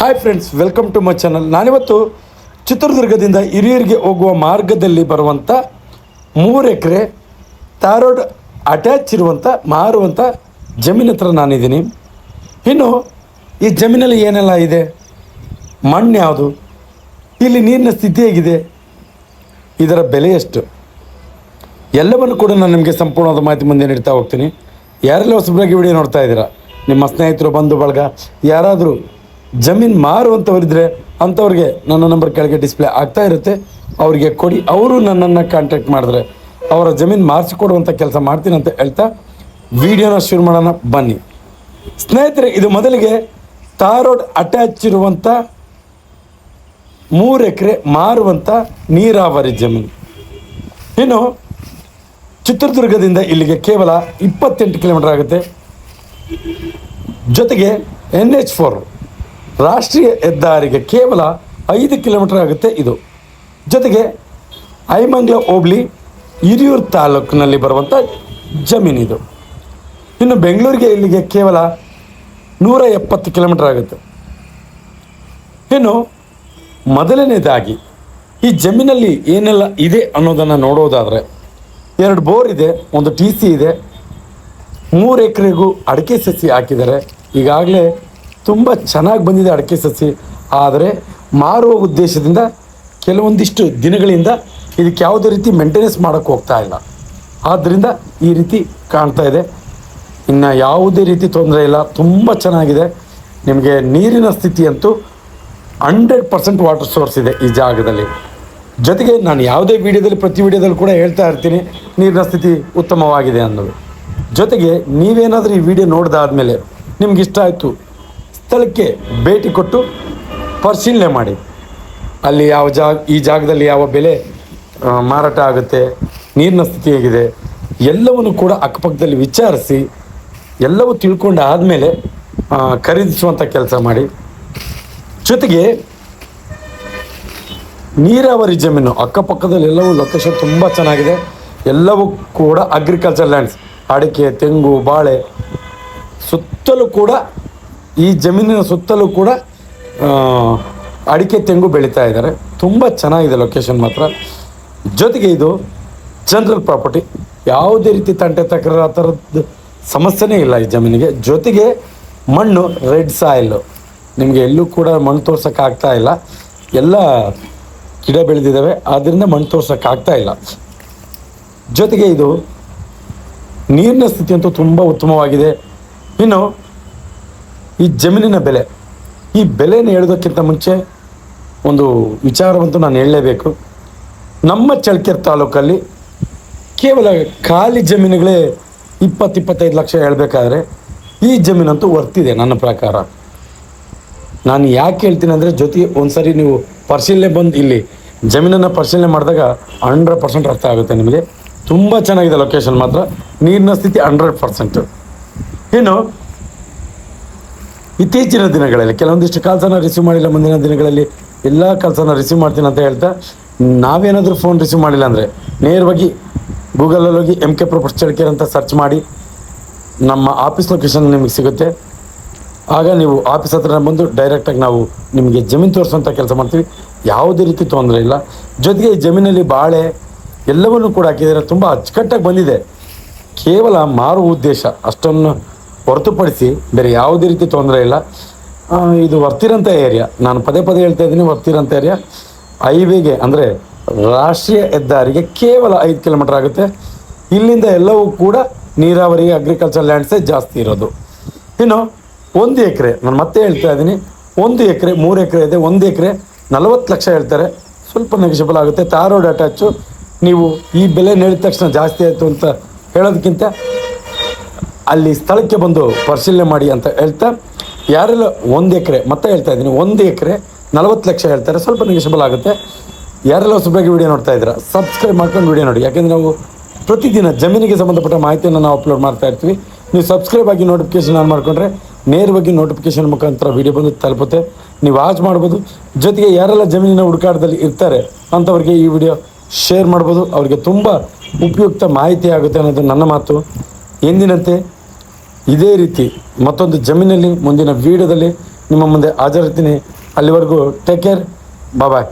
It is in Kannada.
Hi friends, welcome to my channel. ನಾನಿವತ್ತು ಚಿತ್ರದುರ್ಗದಿಂದ ಹಿರಿಯೂರಿಗೆ ಹೋಗುವ ಮಾರ್ಗದಲ್ಲಿ ಬರುವಂಥ 3 ಎಕರೆ ತಾರೋಡ್ ಅಟ್ಯಾಚ್ ಇರುವಂಥ ಮಾರುವಂಥ ಜಮೀನು ಹತ್ರ ನಾನಿದ್ದೀನಿ. ಇನ್ನು ಈ ಜಮೀನಲ್ಲಿ ಏನೆಲ್ಲ ಇದೆ, ಮಣ್ಣು ಯಾವುದು, ಇಲ್ಲಿ ನೀರಿನ ಸ್ಥಿತಿ ಹೇಗಿದೆ, ಇದರ ಬೆಲೆ ಎಷ್ಟು, ಎಲ್ಲವನ್ನು ಕೂಡ ನಾನು ನಿಮಗೆ ಸಂಪೂರ್ಣವಾದ ಮಾಹಿತಿ ಮುಂದೆ ನೀಡ್ತಾ ಹೋಗ್ತೀನಿ. ಯಾರೆಲ್ಲ ಹೊಸಬರಾಗಿ ವಿಡಿಯೋ ನೋಡ್ತಾ ಇದ್ದೀರಾ, ನಿಮ್ಮ ಸ್ನೇಹಿತರು, ಬಂಧು ಬಳಗ ಯಾರಾದರೂ ಜಮೀನು ಮಾರುವಂಥವರಿದ್ದರೆ ಅಂಥವ್ರಿಗೆ ನನ್ನ ನಂಬರ್ ಕೆಳಗೆ ಡಿಸ್ಪ್ಲೇ ಆಗ್ತಾ ಇರುತ್ತೆ, ಅವರಿಗೆ ಕೊಡಿ. ಅವರು ನನ್ನನ್ನು ಕಾಂಟ್ಯಾಕ್ಟ್ ಮಾಡಿದ್ರೆ ಅವರ ಜಮೀನು ಮಾರಿಸಿಕೊಡುವಂಥ ಕೆಲಸ ಮಾಡ್ತೀನಿ ಅಂತ ಹೇಳ್ತಾ ವಿಡಿಯೋನ ಶುರು ಮಾಡೋಣ ಬನ್ನಿ ಸ್ನೇಹಿತರೆ. ಇದು ಮೊದಲಿಗೆ ತಾರೋಡ್ ಅಟ್ಯಾಚ್ ಇರುವಂಥ 3 ಎಕರೆ ಮಾರುವಂಥ ನೀರಾವರಿ ಜಮೀನು. ಇನ್ನು ಚಿತ್ರದುರ್ಗದಿಂದ ಇಲ್ಲಿಗೆ ಕೇವಲ 28 ಕಿಲೋಮೀಟರ್ ಆಗುತ್ತೆ. ಜೊತೆಗೆ NH4 ರಾಷ್ಟ್ರೀಯ ಹೆದ್ದಾರಿಗೆ ಕೇವಲ 5 ಕಿಲೋಮೀಟರ್ ಆಗುತ್ತೆ ಇದು. ಜೊತೆಗೆ ಐಮಂಗ್ಲ ಹೋಬಳಿ ಹಿರಿಯೂರು ತಾಲೂಕಿನಲ್ಲಿ ಬರುವಂಥ ಜಮೀನಿದು. ಇನ್ನು ಬೆಂಗಳೂರಿಗೆ ಇಲ್ಲಿಗೆ ಕೇವಲ 170 ಕಿಲೋಮೀಟರ್ ಆಗುತ್ತೆ. ಇನ್ನು ಮೊದಲನೇದಾಗಿ ಈ ಜಮೀನಲ್ಲಿ ಏನೆಲ್ಲ ಇದೆ ಅನ್ನೋದನ್ನು ನೋಡೋದಾದರೆ 2 ಬೋರ್ ಇದೆ, 1 TC ಇದೆ, 3 ಎಕರೆಗೂ ಅಡಿಕೆ ಸಸಿ ಹಾಕಿದ್ದಾರೆ. ಈಗಾಗಲೇ ತುಂಬ ಚೆನ್ನಾಗಿ ಬಂದಿದೆ ಅಡಿಕೆ ಸಸಿ. ಆದರೆ ಮಾರುವ ಉದ್ದೇಶದಿಂದ ಕೆಲವೊಂದಿಷ್ಟು ದಿನಗಳಿಂದ ಇದಕ್ಕೆ ಯಾವುದೇ ರೀತಿ ಮೇಂಟೆನೆನ್ಸ್ ಮಾಡೋಕ್ಕೆ ಹೋಗ್ತಾ ಇಲ್ಲ. ಆದ್ದರಿಂದ ಈ ರೀತಿ ಕಾಣ್ತಾ ಇದೆ. ಇನ್ನು ಯಾವುದೇ ರೀತಿ ತೊಂದರೆ ಇಲ್ಲ, ತುಂಬ ಚೆನ್ನಾಗಿದೆ. ನಿಮಗೆ ನೀರಿನ ಸ್ಥಿತಿ ಅಂತೂ 100% ವಾಟರ್ ಸೋರ್ಸ್ ಇದೆ ಈ ಜಾಗದಲ್ಲಿ. ಜೊತೆಗೆ ನಾನು ಯಾವುದೇ ವಿಡಿಯೋದಲ್ಲಿ, ಪ್ರತಿ ವಿಡಿಯೋದಲ್ಲಿ ಕೂಡ ಹೇಳ್ತಾ ಇರ್ತೀನಿ ನೀರಿನ ಸ್ಥಿತಿ ಉತ್ತಮವಾಗಿದೆ ಅನ್ನೋದು. ಜೊತೆಗೆ ನೀವೇನಾದರೂ ಈ ವಿಡಿಯೋ ನೋಡಿದಾದ್ಮೇಲೆ ನಿಮ್ಗೆ ಇಷ್ಟ ಆಯಿತು, ಸ್ಥಳಕ್ಕೆ ಭೇಟಿ ಕೊಟ್ಟು ಪರಿಶೀಲನೆ ಮಾಡಿ. ಅಲ್ಲಿ ಈ ಜಾಗದಲ್ಲಿ ಯಾವ ಬೆಲೆ ಮಾರಾಟ ಆಗುತ್ತೆ, ನೀರಿನ ಸ್ಥಿತಿ ಹೇಗಿದೆ, ಎಲ್ಲವನ್ನು ಕೂಡ ಅಕ್ಕಪಕ್ಕದಲ್ಲಿ ವಿಚಾರಿಸಿ ಎಲ್ಲವೂ ತಿಳ್ಕೊಂಡು ಆದಮೇಲೆ ಖರೀದಿಸುವಂಥ ಕೆಲಸ ಮಾಡಿ. ಜೊತೆಗೆ ನೀರಾವರಿ ಜಮೀನು ಅಕ್ಕಪಕ್ಕದಲ್ಲಿ ಎಲ್ಲವೂ ಲೊಕೇಶನ್ ತುಂಬ ಚೆನ್ನಾಗಿದೆ. ಎಲ್ಲವೂ ಕೂಡ ಅಗ್ರಿಕಲ್ಚರ್ ಲ್ಯಾಂಡ್ಸ್, ಅಡಿಕೆ, ತೆಂಗು, ಬಾಳೆ ಸುತ್ತಲೂ ಕೂಡ, ಈ ಜಮೀನಿನ ಸುತ್ತಲೂ ಕೂಡ ಅಡಿಕೆ, ತೆಂಗು ಬೆಳೀತಾ ಇದ್ದಾರೆ. ತುಂಬ ಚೆನ್ನಾಗಿದೆ ಲೊಕೇಶನ್ ಮಾತ್ರ. ಜೊತೆಗೆ ಇದು ಜನರಲ್ ಪ್ರಾಪರ್ಟಿ, ಯಾವುದೇ ರೀತಿ ತಂಟೆ ತಕರಾರು ಆ ಥರದ್ದು ಸಮಸ್ಯೆನೇ ಇಲ್ಲ ಈ ಜಮೀನಿಗೆ. ಜೊತೆಗೆ ಮಣ್ಣು ರೆಡ್ ಸಾಯಿಲು, ನಿಮಗೆ ಎಲ್ಲೂ ಕೂಡ ಮಣ್ಣು ತೋರ್ಸೋಕ್ಕಾಗ್ತಾ ಇಲ್ಲ, ಎಲ್ಲ ಗಿಡ ಬೆಳೆದಿದ್ದಾವೆ, ಆದ್ದರಿಂದ ಮಣ್ಣು ತೋರ್ಸೋಕ್ಕಾಗ್ತಾ ಇಲ್ಲ. ಜೊತೆಗೆ ಇದು ನೀರಿನ ಸ್ಥಿತಿ ಅಂತೂ ತುಂಬ ಉತ್ತಮವಾಗಿದೆ. ಇನ್ನು ಈ ಜಮೀನಿನ ಬೆಲೆ, ಈ ಬೆಲೆನ ಹೇಳೋದಕ್ಕಿಂತ ಮುಂಚೆ ಒಂದು ವಿಚಾರವಂತೂ ನಾನು ಹೇಳಲೇಬೇಕು. ನಮ್ಮ ಚಳ್ಳಕೆರೆ ತಾಲೂಕಲ್ಲಿ ಕೇವಲ ಖಾಲಿ ಜಮೀನುಗಳೇ 20-25 ಲಕ್ಷ ಹೇಳಬೇಕಾದ್ರೆ ಈ ಜಮೀನಂತೂ ವರ್ತಿದೆ ನನ್ನ ಪ್ರಕಾರ. ನಾನು ಯಾಕೆ ಹೇಳ್ತೀನಿ ಅಂದರೆ, ಜೊತೆಗೆ ಒಂದು ಸರಿ ನೀವು ಪರಿಶೀಲನೆ ಬಂದು ಇಲ್ಲಿ ಜಮೀನನ್ನು ಪರಿಶೀಲನೆ ಮಾಡಿದಾಗ 100% ಅರ್ಥ ಆಗುತ್ತೆ ನಿಮಗೆ. ತುಂಬ ಚೆನ್ನಾಗಿದೆ ಲೊಕೇಶನ್ ಮಾತ್ರ, ನೀರಿನ ಸ್ಥಿತಿ 100%. ಇನ್ನು ಇತ್ತೀಚಿನ ದಿನಗಳಲ್ಲಿ ಕೆಲವೊಂದಿಷ್ಟು ಕಾಲ್ಸನ ರಿಸೀವ್ ಮಾಡಿಲ್ಲ, ಮುಂದಿನ ದಿನಗಳಲ್ಲಿ ಎಲ್ಲ ಕಾಲ್ಸನ ರಿಸೀವ್ ಮಾಡ್ತೀನಿ ಅಂತ ಹೇಳ್ತಾ, ನಾವೇನಾದರೂ ಫೋನ್ ರಿಸೀವ್ ಮಾಡಿಲ್ಲ ಅಂದರೆ ನೇರವಾಗಿ ಗೂಗಲಲ್ಲಿ ಹೋಗಿ MK ಪ್ರಾಪರ್ಟೀಸ್ ಚಳ್ಳಕೆರೆ ಅಂತ ಸರ್ಚ್ ಮಾಡಿ ನಮ್ಮ ಆಫೀಸ್ ಲೊಕೇಶನ್ ನಿಮಗೆ ಸಿಗುತ್ತೆ. ಆಗ ನೀವು ಆಫೀಸ್ ಹತ್ರ ಬಂದು ಡೈರೆಕ್ಟಾಗಿ ನಾವು ನಿಮಗೆ ಜಮೀನು ತೋರಿಸೋಂಥ ಕೆಲಸ ಮಾಡ್ತೀವಿ. ಯಾವುದೇ ರೀತಿ ತೊಂದರೆ ಇಲ್ಲ. ಜೊತೆಗೆ ಈ ಜಮೀನಲ್ಲಿ ಬಾಳೆ ಎಲ್ಲವನ್ನೂ ಕೂಡ ಹಾಕಿದರೆ ತುಂಬ ಅಚ್ಚುಕಟ್ಟಾಗಿ ಬಂದಿದೆ. ಕೇವಲ ಮಾರುವ ಉದ್ದೇಶ ಅಷ್ಟನ್ನು ಹೊರತುಪಡಿಸಿ ಬೇರೆ ಯಾವುದೇ ರೀತಿ ತೊಂದರೆ ಇಲ್ಲ. ಇದು ವರ್ತಿರೋಂಥ ಏರಿಯಾ, ನಾನು ಪದೇ ಹೇಳ್ತಾ ಇದ್ದೀನಿ, ವರ್ತಿರೋಂಥ ಏರಿಯಾ. ಹೈವೇಗೆ ಅಂದರೆ ರಾಷ್ಟ್ರೀಯ ಹೆದ್ದಾರಿಗೆ ಕೇವಲ 5 ಕಿಲೋಮೀಟರ್ ಆಗುತ್ತೆ. ಇಲ್ಲಿಂದ ಎಲ್ಲವೂ ಕೂಡ ನೀರಾವರಿ, ಅಗ್ರಿಕಲ್ಚರ್ ಲ್ಯಾಂಡ್ಸೇ ಜಾಸ್ತಿ ಇರೋದು. ಇನ್ನು 1 ಎಕರೆ, ನಾನು ಮತ್ತೆ ಹೇಳ್ತಾ ಇದ್ದೀನಿ, 1 ಎಕರೆ 3 ಎಕರೆ ಇದೆ. 1 ಎಕರೆ 40 ಲಕ್ಷ ಹೇಳ್ತಾರೆ, ಸ್ವಲ್ಪ ನೆಗೆಷಿಬಲ್ ಆಗುತ್ತೆ. ತಾರೋಡ್ ಅಟ್ಯಾಚು, ನೀವು ಈ ಬೆಲೆ ಹೇಳಿದ ತಕ್ಷಣ ಜಾಸ್ತಿ ಆಯಿತು ಅಂತ ಹೇಳೋದಕ್ಕಿಂತ ಅಲ್ಲಿ ಸ್ಥಳಕ್ಕೆ ಬಂದು ಪರಿಶೀಲನೆ ಮಾಡಿ ಅಂತ ಹೇಳ್ತಾ, ಯಾರೆಲ್ಲ 1 ಎಕರೆ, ಮತ್ತೆ ಹೇಳ್ತಾ ಇದ್ದೀನಿ, 1 ಎಕರೆ 40 ಲಕ್ಷ ಹೇಳ್ತಾರೆ, ಸ್ವಲ್ಪ ನೆಗೆಷಿಬಲ್ ಆಗುತ್ತೆ. ಯಾರೆಲ್ಲ ಹೊಸಬರಾಗಿ ವಿಡಿಯೋ ನೋಡ್ತಾ ಇದ್ದೀರಾ, ಸಬ್ಸ್ಕ್ರೈಬ್ ಮಾಡ್ಕೊಂಡು ವಿಡಿಯೋ ನೋಡಿ. ಯಾಕೆಂದರೆ ನಾವು ಪ್ರತಿದಿನ ಜಮೀನಿಗೆ ಸಂಬಂಧಪಟ್ಟ ಮಾಹಿತಿಯನ್ನು ನಾವು ಅಪ್ಲೋಡ್ ಮಾಡ್ತಾ ಇರ್ತೀವಿ. ನೀವು ಸಬ್ಸ್ಕ್ರೈಬ್ ಆಗಿ ನೋಟಿಫಿಕೇಷನ್ ಆನ್ ಮಾಡಿಕೊಂಡ್ರೆ ನೇರವಾಗಿ ನೋಟಿಫಿಕೇಷನ್ ಮುಖಾಂತರ ವಿಡಿಯೋ ಬಂದು ತಲುಪುತ್ತೆ, ನೀವು ವಾಚ್ ಮಾಡ್ಬೋದು. ಜೊತೆಗೆ ಯಾರೆಲ್ಲ ಜಮೀನಿನ ಹುಡುಕಾಟದಲ್ಲಿ ಇರ್ತಾರೆ ಅಂಥವ್ರಿಗೆ ಈ ವಿಡಿಯೋ ಶೇರ್ ಮಾಡ್ಬೋದು, ಅವರಿಗೆ ತುಂಬ ಉಪಯುಕ್ತ ಮಾಹಿತಿ ಆಗುತ್ತೆ ಅನ್ನೋದು ನನ್ನ ಮಾತು. ಎಂದಿನಂತೆ ಇದೇ ರೀತಿ ಮತ್ತೊಂದು ಜಮೀನಲ್ಲಿ ಮುಂದಿನ ವಿಡಿಯೋದಲ್ಲಿ ನಿಮ್ಮ ಮುಂದೆ ಹಾಜರಿರ್ತೀನಿ. ಅಲ್ಲಿವರೆಗೂ ಟೇಕ್ ಕೇರ್, ಬಾಯ್.